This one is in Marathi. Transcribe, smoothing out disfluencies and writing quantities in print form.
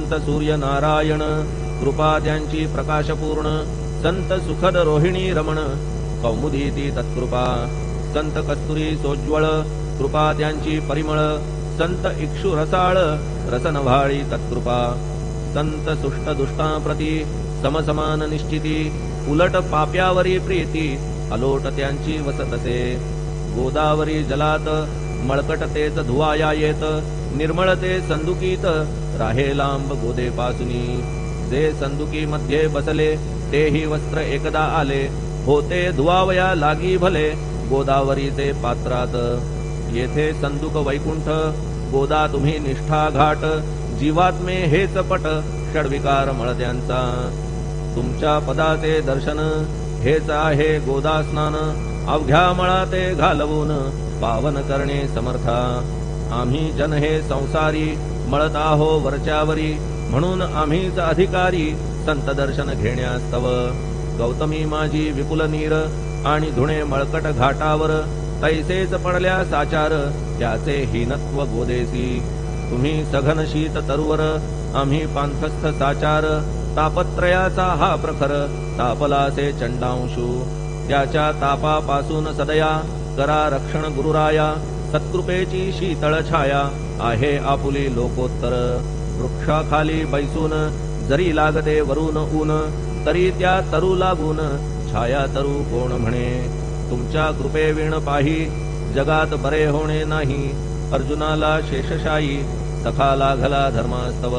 संत सूर्य नारायण कृपा त्यांची प्रकाशपूर्ण संत सुखद रोहिणी रमण कौमुदी ती तत्कृपा संत कस्तुरी सोज्वळ कृपा त्यांची परिमळ संत इक्षु रसाळ रसनव्हाळी तत्कृपा संत सुष्ट दुष्टांप्रती समसमान निश्चिती उलट पाप्यावरी प्रीती अलोट त्यांची वसतसे गोदावरी जलात मळकटतेच धुवाया येत निर्मळते संदुकीत राहे लांब गोदे पासुनी जे संदुकी मध्ये बसले तेही वस्त्र एकदा आले होते धुवावया लागी भले गोदावरीचे पात्रात येथे संदुक वैकुंठ गोदा तुम्ही निष्ठा घाट जीवात्मे हेच पट षडविकार मळत्यांचा तुमच्या पदाचे दर्शन हेच आहे गोदा स्नान अवघ्या मळाते घालवून पावन करणे समर्था आम्ही जन हे संसारी मळत आहो वरच्यावरी म्हणून आम्हीच अधिकारी संत दर्शन घेण्यास्तव गौतमी माझी विपुल नीर आणि धुणे मळकट घाटावर तैसेच पडल्या साचार त्याचे हीनत्व गोदेसी तुम्ही सघन शीत तरुवर आम्ही पांथस्थ साचार तापत्रयाचा हा प्रखर तापलासे चंडांशू त्याच्या तापापासून सदया करा रक्षण गुरुराया सत्कृपेची शीतळ छाया आहे आपुली लोकोत्तर वृक्षाखाली बैसून जरी लागते वरून ऊन तरी त्या तरू लागून छाया तरू कोण म्हणे तुमच्या कृपेविण पाही जगात बरे होणे नाही अर्जुनाला शेषशायी सखा लागला धर्मास्तव